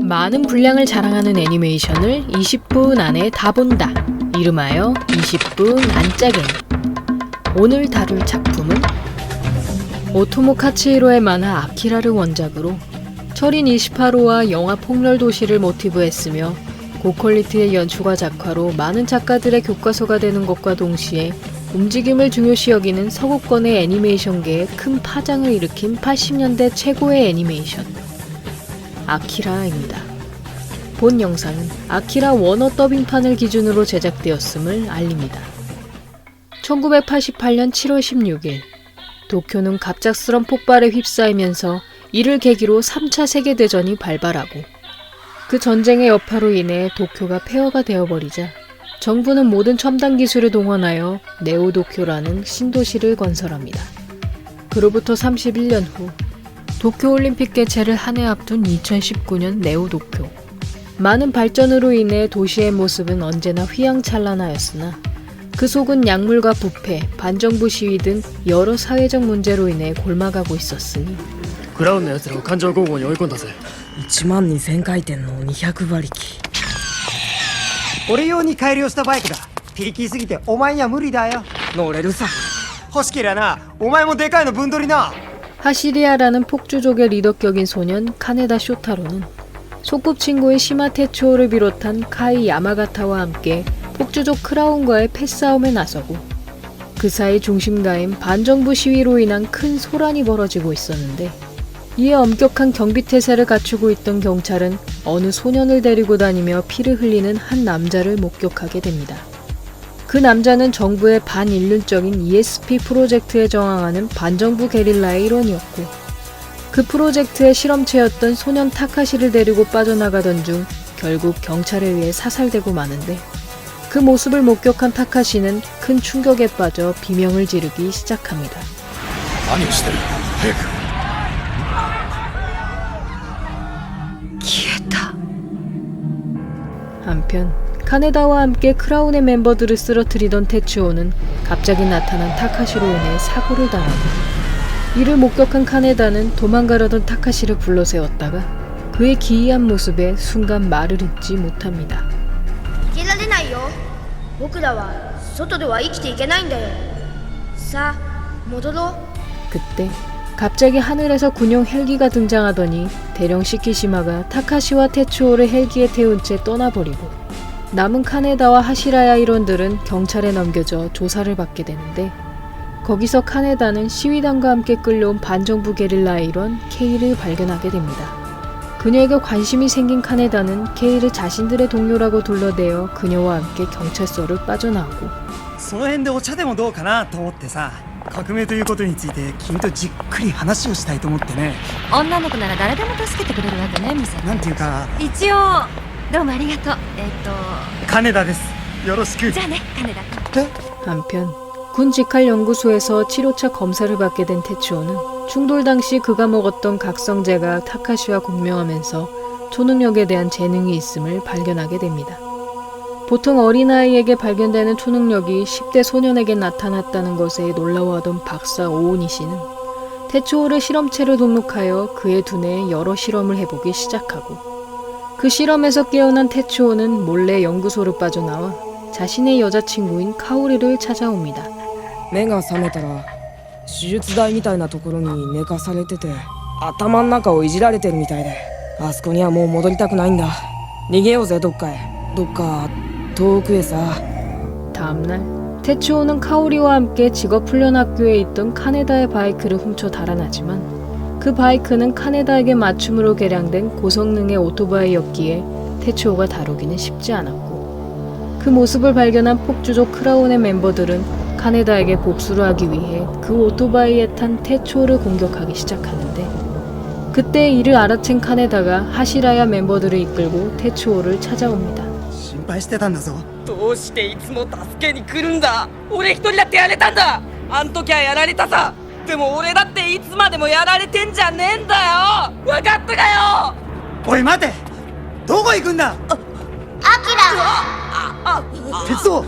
많은 분량을 자랑하는 애니메이션을 20분 안에 다 본다. 이름하여 20분 안짜갱이. 오늘 다룰 작품은 오토모 카츠히로의 만화 아키라를 원작으로 철인 28호와 영화 폭렬도시를 모티브 했으며 고퀄리티의 연출과 작화로 많은 작가들의 교과서가 되는 것과 동시에 움직임을 중요시 여기는 서구권의 애니메이션계에 큰 파장을 일으킨 80년대 최고의 애니메이션 아키라입니다. 본 영상은 아키라 원어 더빙판을 기준으로 제작되었음을 알립니다. 1988년 7월 16일 도쿄는 갑작스런 폭발에 휩싸이면서 이를 계기로 3차 세계대전이 발발하고 그 전쟁의 여파로 인해 도쿄가 폐허가 되어버리자 정부는 모든 첨단 기술을 동원하여 네오도쿄라는 신도시를 건설합니다. 그로부터 31년 후 도쿄올림픽 개최를 한 해 앞둔 2019년 네오도쿄. 많은 발전으로 인해 도시의 모습은 언제나 휘황찬란하였으나 그 속은 약물과 부패, 반정부 시위 등 여러 사회적 문제로 인해 골마가고 있었으니 クラウンの奴らを感情拷問に追い込んだぜ。12000回転の200馬力。俺用に改良したバイクだ。ピリキすぎてお前には無理だよ。乗れるさ。欲しけりゃな、お前もでかいの分取りな。 하시리아라는 폭주족의 리더격인 소년 카네다 쇼타로는 소꿉친구인 시마 테츠오를 비롯한 카이 야마가타와 함께 폭주족 크라운과의 패싸움에 나서고 그 사이 중심가인 반정부 시위로 인한 큰 소란이 벌어지고 있었는데 이에 엄격한 경비태세를 갖추고 있던 경찰은 어느 소년을 데리고 다니며 피를 흘리는 한 남자를 목격하게 됩니다. 그 남자는 정부의 반인륜적인 ESP 프로젝트에 저항하는 반정부 게릴라의 일원이었고 그 프로젝트의 실험체였던 소년 타카시를 데리고 빠져나가던 중 결국 경찰에 의해 사살되고 마는데 그 모습을 목격한 타카시는 큰 충격에 빠져 비명을 지르기 시작합니다. 何をしてる？早く。消えた。 한편 카네다와 함께 크라운의 멤버들을 쓰러뜨리던 테츠오는 갑자기 나타난 타카시로 인해 사고를 당하고 이를 목격한 카네다는 도망가려던 타카시를 불러세웠다가 그의 기이한 모습에 순간 말을 잇지 못합니다. 逃げられないよ。僕らは外では生きていけないんだよ。さあ、戻ろう。 그때 갑자기 하늘에서 군용 헬기가 등장하더니 대령 시키시마가 타카시와 테츠오를 헬기에 태운 채 떠나버리고 남은 카네다와 하시라야 일원들은 경찰에 넘겨져 조사를 받게 되는데 거기서 카네다는 시위단과 함께 끌려온 반정부 게릴라의 일원 케이를 발견하게 됩니다. 그녀에게 관심이 생긴 카네다는 케이를 자신들의 동료라고 둘러대어 그녀와 함께 경찰서를 빠져나오고 その辺でお茶でもどうかなと思ってさ。革命ということについて君とじっくり話をしたいと思ってね。女の子なら誰でも助けてくれるわけね、ミサ。なんていうか、一応どうもありがとう。金田です。よろしく。じゃあね、金田君。 한편 군 직할연구소에서 치료차 검사를 받게 된 테츠오는 충돌 당시 그가 먹었던 각성제가 타카시와 공명하면서 초능력에 대한 재능이 있음을 발견하게 됩니다. 보통 어린아이에게 발견되는 초능력이 10대 소년에게 나타났다는 것에 놀라워하던 박사 오오니 씨는 테츠오를 실험체로 등록하여 그의 두뇌에 여러 실험을 해보기 시작하고 그 실험에서 깨어난 테츠오는 몰래 연구소를 빠져나와 자신의 여자친구인 카오리를 찾아옵니다. 目が覚めたら手術台みたいなところに寝かされてて頭の中をいじられてるみたいであそこにはもう戻りたくないんだ。逃げようぜどっかへ。どっか遠くへさ。 다음날 테츠오는 카오리와 함께 직업훈련학교에 있던 카네다의 바이크를 훔쳐 달아나지만 그 바이크는 카네다에게 맞춤으로 개량된 고성능의 오토바이였기에 테츠오가 다루기는 쉽지 않았고 그 모습을 발견한 폭주족 크라운의 멤버들은 카네다에게 복수를 하기 위해 그 오토바이에 탄 테츠오를 공격하기 시작하는데 그때 이를 알아챈 카네다가 하시라야 멤버들을 이끌고 테츠오를 찾아옵니다. 心配してたんだぞ。どうしていつも助けに来るんだ。俺一人だってやれたんだ。あん時はやられたさ。でも俺だっていつまでもやられてんじゃねえんだよ。分かったかよ。おい待て。どこ行くんだ。アキラ。鉄道。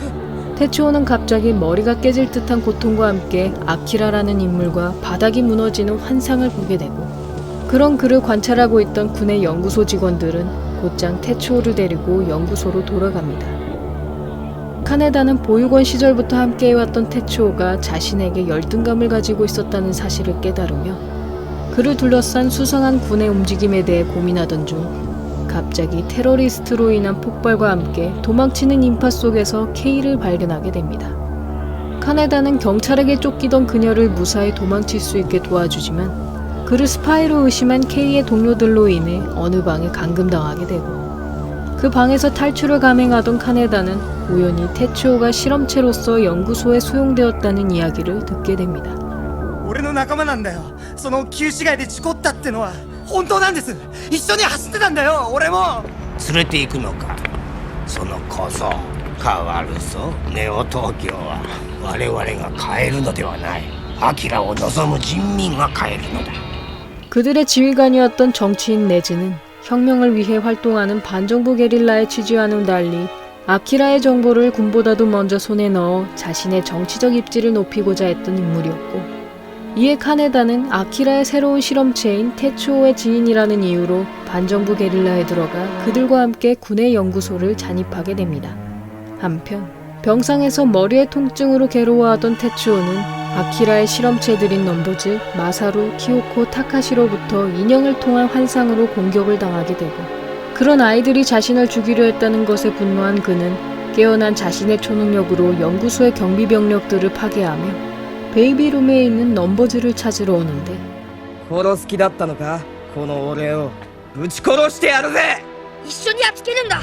테츠오는 갑자기 머리가 깨질 듯한 고통과 함께 아키라라는 인물과 바닥이 무너지는 환상을 보게 되고 그런 그를 관찰하고 있던 군의 연구소 직원들은 곧장 태츠오를 데리고 연구소로 돌아갑니다. 카네다는 보육원 시절부터 함께해왔던 태츠오가 자신에게 열등감을 가지고 있었다는 사실을 깨달으며 그를 둘러싼 수상한 군의 움직임에 대해 고민하던 중 갑자기 테러리스트로 인한 폭발과 함께 도망치는 인파 속에서 케이를 발견하게 됩니다. 카네다는 경찰에게 쫓기던 그녀를 무사히 도망칠 수 있게 도와주지만 그를 스파이로 의심한 케이의 동료들로 인해 어느 방에 감금당하게 되고 그 방에서 탈출을 감행하던 카네다는 우연히 태츠오가 실험체로서 연구소에 수용되었다는 이야기를 듣게 됩니다. 俺の仲間なんだよ。その旧市街で事故ったってのは本当なんです。一緒に走ってたんだよ俺も。連れて行くのか。そのこそ変わるぞネオ東京は。我々が変えるのではない。アキラを望む人民が変えるのだ。 그들의 지휘관이었던 정치인 네즈는 혁명을 위해 활동하는 반정부 게릴라의 취지와는 달리 아키라의 정보를 군보다도 먼저 손에 넣어 자신의 정치적 입지를 높이고자 했던 인물이었고 이에 카네다는 아키라의 새로운 실험체인 태츠오의 지인이라는 이유로 반정부 게릴라에 들어가 그들과 함께 군의 연구소를 잔입하게 됩니다. 한편 병상에서 머리의 통증으로 괴로워하던 태츠오는 아키라의 실험체들인 넘버즈, 마사루, 키요코, 타카시로부터 인형을 통한 환상으로 공격을 당하게 되고 그런 아이들이 자신을 죽이려 했다는 것에 분노한 그는 깨어난 자신의 초능력으로 연구소의 경비병력들을 파괴하며 베이비룸에 있는 넘버즈를 찾으러 오는데 殺す気だったのかこの俺をぶち殺してやるぜ一緒にやっつけるんだ。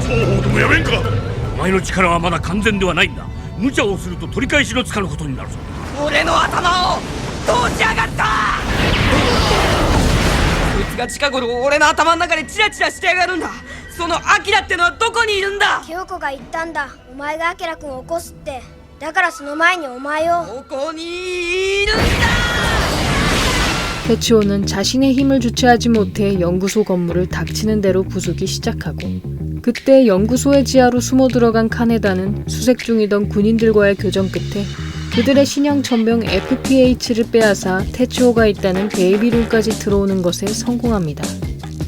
双方ともやめんか。お前の力はまだ完全ではないんだ。無茶をすると取り返しのつかぬことになるぞ。俺の頭を通しやがったこいつが近頃俺の頭の中でチラチラしてやがるんだそのアキラってのはどこにいるんだ京子が言ったんだ。お前がアキラ君を起こすって。だからその前にお前を。どこにいるんだ 태츠오는 자신의 힘을 주체하지 못해 연구소 건물을 닥치는 대로 부수기 시작하고 그때 연구소의 지하로 숨어 들어간 카네다는 수색 중이던 군인들과의 교전 끝에 그들의 신형 천병 FPH를 빼앗아 태츠오가 있다는 베이비룸까지 들어오는 것에 성공합니다.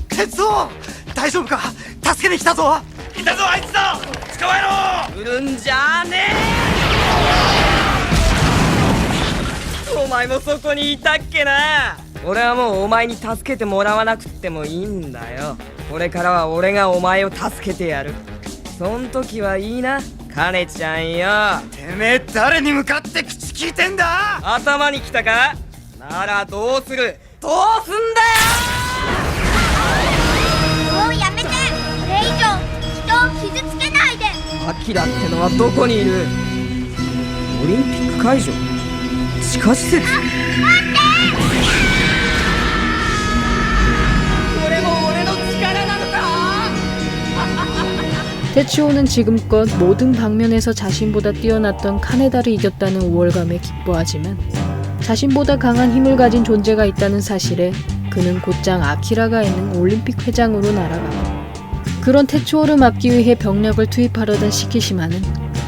鉄夫大丈夫か。助けに来たぞ。いたぞあいつだ。捕まえろ。来るんじゃねえお前もそこにいたっけな俺はもうお前に助けてもらわなくってもいいんだよこれからは俺がお前を助けてやるそん時はいいなカネちゃんよてめえ誰に向かって口聞いてんだ。頭に来たかならどうするどうすんだよもうやめて。これ以上人を傷つけないで。アキラってのはどこにいるオリンピック会場地下施設これも俺の力なのか 태츠오는 지금껏 모든 방면에서 자신보다 뛰어났던 카네다를 이겼다는 우월감에 기뻐하지만 자신보다 강한 힘을 가진 존재가 있다는 사실에 그는 곧장 아키라가 있는 올림픽 회장으로 날아가고 그런 태츠오를 막기 위해 병력을 투입하려던 시키시마는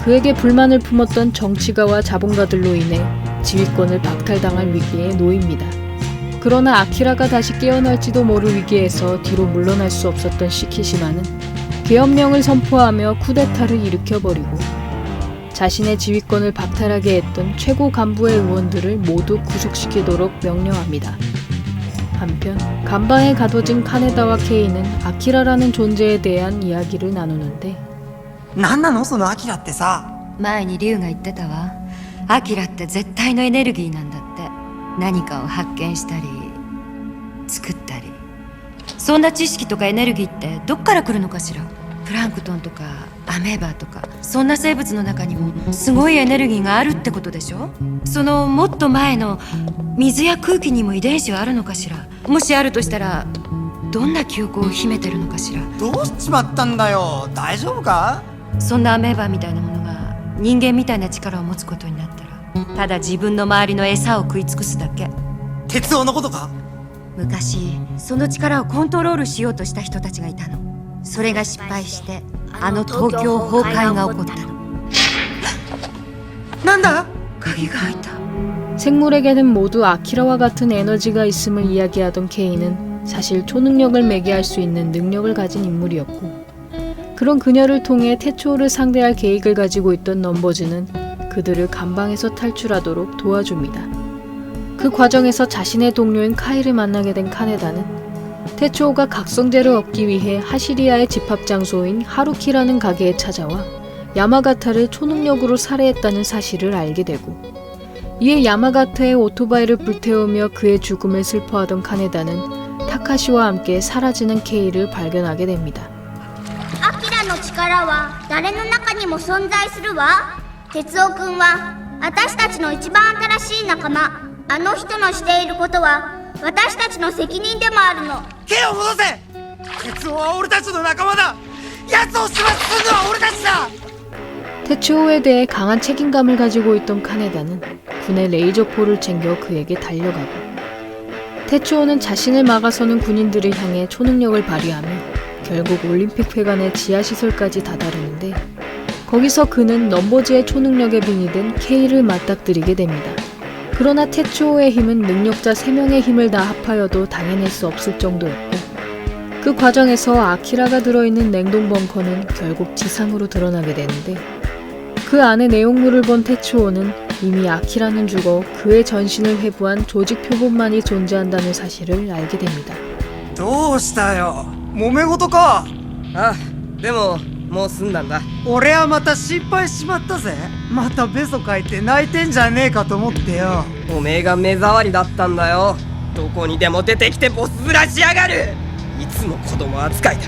그에게 불만을 품었던 정치가와 자본가들로 인해 지휘권을 박탈당할 위기에 놓입니다. 그러나 아키라가 다시 깨어날지도 모를 위기에서 뒤로 물러날 수 없었던 시키시마는 계엄령을 선포하며 쿠데타를 일으켜버리고 자신의 지휘권을 박탈하게 했던 최고 간부의 의원들을 모두 구속시키도록 명령합니다. 한편 간방에 가둬진 카네다와 케이는 아키라라는 존재에 대한 이야기를 나누는데 なんなのそのアキラってさ。前に龍が言ってたわ。アキラって絶対のエネルギーなんだって。何かを発見したり作ったり、そんな知識とかエネルギーってどっから来るのかしら。プランクトンとかアメーバとかそんな生物の中にもすごいエネルギーがあるってことでしょ。そのもっと前の水や空気にも遺伝子はあるのかしら。もしあるとしたらどんな記憶を秘めてるのかしら。どうしちまったんだよ。大丈夫か。そんなアメーバみたいなものが人間みたいな力を持つことになったらただ自分の周りの餌を食い尽くすだけ。鉄夫のことか。昔その力をコントロールしようとした人たちがいたの。それが失敗してあの東京崩壊が起こったの。なんだ。鍵が開いた。 생물에게는 모두 아키라와 같은 에너지가 있음을 이야기하던 케이는 사실 초능력을 매개할 수 있는 능력을 가진 인물이었고, 그런 그녀를 통해 테츠오를 상대할 계획을 가지고 있던 넘버즈는 그들을 감방에서 탈출하도록 도와줍니다. 그 과정에서 자신의 동료인 카이를 만나게 된 카네다는 테츠오가 각성제를 얻기 위해 하시리아의 집합 장소인 하루키라는 가게에 찾아와 야마가타를 초능력으로 살해했다는 사실을 알게 되고, 이에 야마가타의 오토바이를 불태우며 그의 죽음을 슬퍼하던 카네다는 타카시와 함께 사라지는 케이를 발견하게 됩니다. アキラの力は誰の中にも存在するわ。哲夫くんは私たちの一番新しい仲間。あの人のしていることは私たちの責任でもあるの。 K を戻せ。鉄夫は俺たちの仲間だ。奴を始末するのは俺たちだ。 테츠오에 대해 강한 책임감을 가지고 있던 카네다는 군의 레이저포를 챙겨 그에게 달려가고, 테츠오는 자신을 막아서는 군인들을 향해 초능력을 발휘하며 결국 올림픽 회관의 지하시설까지 다다르는데, 거기서 그는 넘버즈의 초능력에 빙의된 K를 맞닥뜨리게 됩니다. 그러나 테츠오의 힘은 능력자 3명의 힘을 다 합하여도 당해낼 수 없을 정도였고, 그 과정에서 아키라가 들어있는 냉동 벙커는 결국 지상으로 드러나게 되는데, 그 안의 내용물을 본 테츠오는 이미 아키라는 죽어 그의 전신을 회부한 조직 표본만이 존재한다는 사실을 알게 됩니다. どうしたよ。揉め事か。あ、でももう済んだんだ。俺はまた失敗しまったぜ。またベソ書いて泣いてんじゃねえかと思ってよ。おめえが目障りだったんだよ。どこにでも出てきてボス面しやがる。いつも子供扱いだ。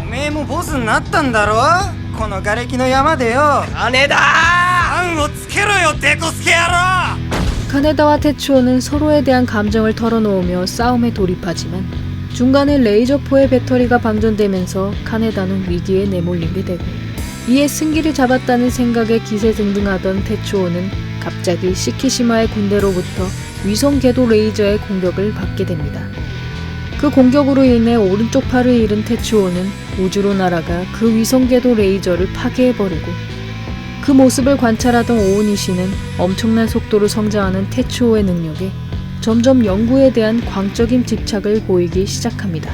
おめえもボスになったんだろ。この瓦礫の山でよ。金だ案をつけろよデコスケ野郎。 카네다와 테츠오는 서로에 대한 감정을 털어놓으며 싸움에 돌입하지만, 중간에 레이저포의 배터리가 방전되면서 카네다는 위기에 내몰리게 되고, 이에 승기를 잡았다는 생각에 기세등등하던 테츠오는 갑자기 시키시마의 군대로부터 위성 궤도 레이저의 공격을 받게 됩니다. 그 공격으로 인해 오른쪽 팔을 잃은 테츠오는 우주로 날아가 그 위성 궤도 레이저를 파괴해버리고, 그 모습을 관찰하던 오오니시는 엄청난 속도로 성장하는 테츠오의 능력에 점점 연구에 대한 광적인 집착을 보이기 시작합니다.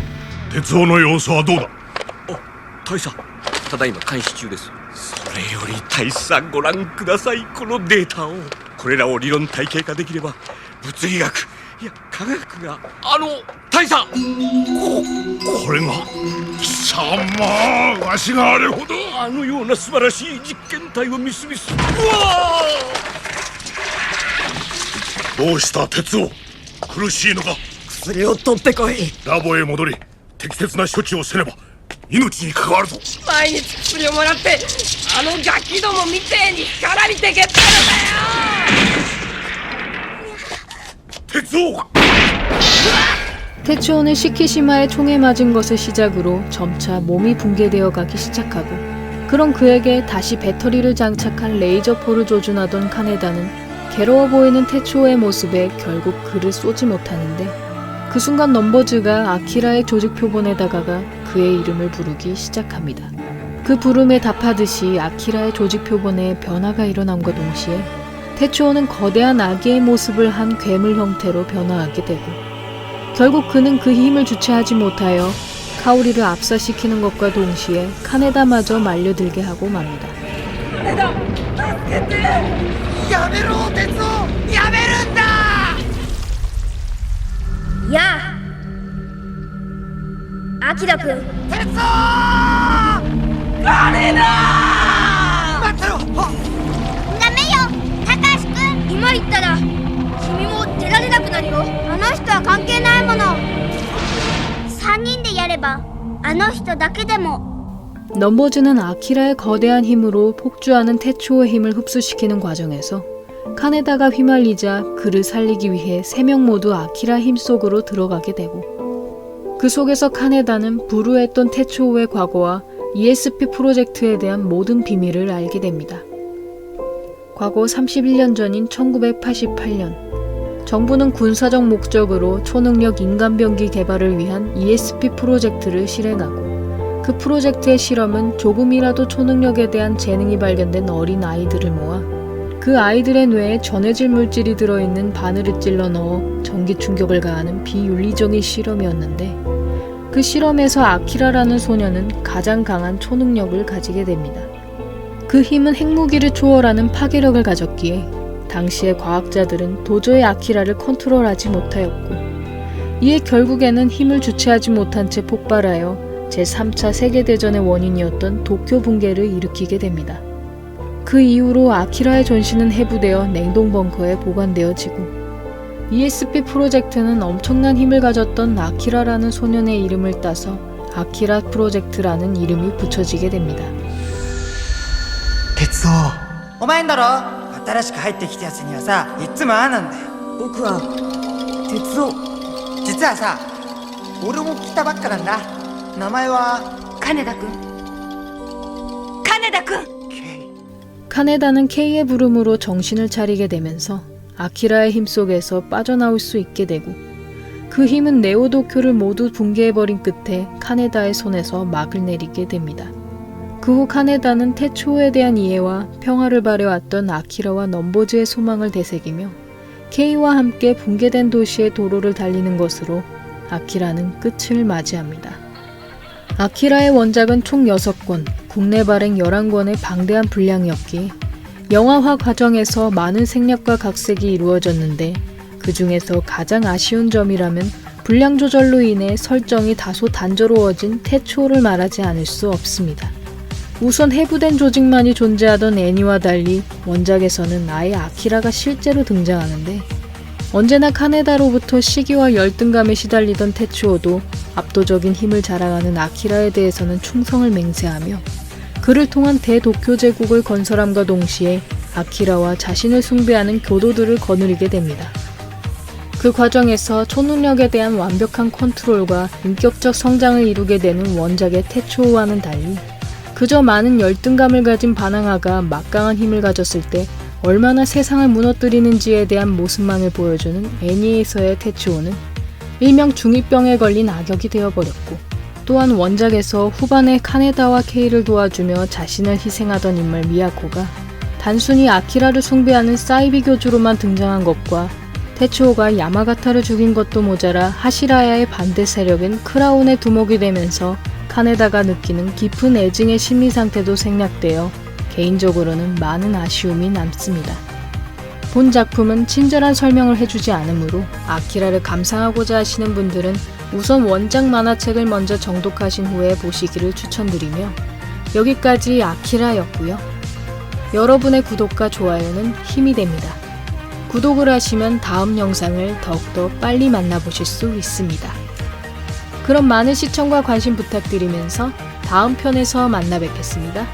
鉄夫の様子はどうだ。大佐、ただいま監視中です。それより大佐、ご覧ください、このデータを。これらを理論体系化できれば物理学、いや科学が大佐、これが貴様、わしがあれほどあのような素晴らしい実験体をみすみす。うわどうした鉄夫、苦しいのか。薬を取ってこい。ラボへ戻り適切な処置をせねば命に関わるぞ。毎日薬をもらってあのガキどもみてえに干からびてけったのだよ。鉄夫 테츠오는 시키시마의 총에 맞은 것을 시작으로 점차 몸이 붕괴되어 가기 시작하고, 그런 그에게 다시 배터리를 장착한 레이저포를 조준하던 카네다는 괴로워 보이는 테츠오의 모습에 결국 그를 쏘지 못하는데, 그 순간 넘버즈가 아키라의 조직 표본에 다가가 그의 이름을 부르기 시작합니다. 그 부름에 답하듯이 아키라의 조직 표본에 변화가 일어남과 동시에 테츠오는 거대한 아기의 모습을 한 괴물 형태로 변화하게 되고, 결국 그는 그 힘을 주체하지 못하여 카오리를 압사시키는 것과 동시에 카네다마저 말려들게 하고 맙니다. やめろ鉄夫、やめるんだ。やあ、アキラくん。鉄夫、金だ。待ってろ。ダメよ、タカシくん。今言ったら君も出られなくなるよ。あの人は関係ないもの。3人でやればあの人だけでも。 넘버즈는 아키라의 거대한 힘으로 폭주하는 테츠오의 힘을 흡수시키는 과정에서 카네다가 휘말리자 그를 살리기 위해 3명 모두 아키라 힘 속으로 들어가게 되고, 그 속에서 카네다는 불우했던 테츠오의 과거와 ESP 프로젝트에 대한 모든 비밀을 알게 됩니다. 과거 31년 전인 1988년, 정부는 군사적 목적으로 초능력 인간병기 개발을 위한 ESP 프로젝트를 실행하고, 그 프로젝트의 실험은 조금이라도 초능력에 대한 재능이 발견된 어린 아이들을 모아 그 아이들의 뇌에 전해질 물질이 들어있는 바늘을 찔러 넣어 전기 충격을 가하는 비윤리적인 실험이었는데 그 실험에서 아키라라는 소녀는 가장 강한 초능력을 가지게 됩니다. 그 힘은 핵무기를 초월하는 파괴력을 가졌기에 당시의 과학자들은 도저히 아키라를 컨트롤하지 못하였고 이에 결국에는 힘을 주체하지 못한 채 폭발하여 제3차 세계대전의 원인이었던 도쿄 붕괴를 일으키게 됩니다. 그 이후로 아키라의 전신은 해부되어 냉동 벙커에 보관되어지고 ESP 프로젝트는 엄청난 힘을 가졌던 아키라라는 소년의 이름을 따서 아키라 프로젝트라는 이름이 붙여지게 됩니다. 鉄夫お前んだろ新しく入ってきたやつにはさいっつもああなんだよ僕は鉄夫。実はさ俺も来たばっかなんだ名前は金田君金田君 카네다는 K의 부름으로 정신을 차리게 되면서 아키라의 힘 속에서 빠져나올 수 있게 되고 그 힘은 네오도쿄를 모두 붕괴해버린 끝에 카네다의 손에서 막을 내리게 됩니다. 그 후 카네다는 태초에 대한 이해와 평화를 바래왔던 아키라와 넘보즈의 소망을 되새기며 K와 함께 붕괴된 도시의 도로를 달리는 것으로 아키라는 끝을 맞이합니다. 아키라의 원작은 총 6권, 국내 발행 11권의 방대한 분량이었기에 영화화 과정에서 많은 생략과 각색이 이루어졌는데 그 중에서 가장 아쉬운 점이라면 분량 조절로 인해 설정이 다소 단조로워진 태초를 말하지 않을 수 없습니다. 우선 해부된 조직만이 존재하던 애니와 달리 원작에서는 아예 아키라가 실제로 등장하는데 언제나 카네다로부터 시기와 열등감에 시달리던 테츠오도 압도적인 힘을 자랑하는 아키라에 대해서는 충성을 맹세하며 그를 통한 대도쿄 제국을 건설함과 동시에 아키라와 자신을 숭배하는 교도들을 거느리게 됩니다. 그 과정에서 초능력에 대한 완벽한 컨트롤과 인격적 성장을 이루게 되는 원작의 테츠오와는 달리 그저 많은 열등감을 가진 바나나가 막강한 힘을 가졌을 때 얼마나 세상을 무너뜨리는지에 대한 모습만을 보여주는 애니에서의 테츠오는 일명 중2병에 걸린 악역이 되어버렸고 또한 원작에서 후반에 카네다와 케이를 도와주며 자신을 희생하던 인물 미야코가 단순히 아키라를 숭배하는 사이비 교주로만 등장한 것과 테츠오가 야마가타를 죽인 것도 모자라 하시라야의 반대 세력인 크라운의 두목이 되면서 카네다가 느끼는 깊은 애증의 심리 상태도 생략되어 개인적으로는 많은 아쉬움이 남습니다. 본 작품은 친절한 설명을 해주지 않으므로 아키라를 감상하고자 하시는 분들은 우선 원작 만화책을 먼저 정독하신 후에 보시기를 추천드리며 여기까지 아키라였고요. 여러분의 구독과 좋아요는 힘이 됩니다. 구독을 하시면 다음 영상을 더욱더 빨리 만나보실 수 있습니다. 그럼 많은 시청과 관심 부탁드리면서 다음 편에서 만나 뵙겠습니다.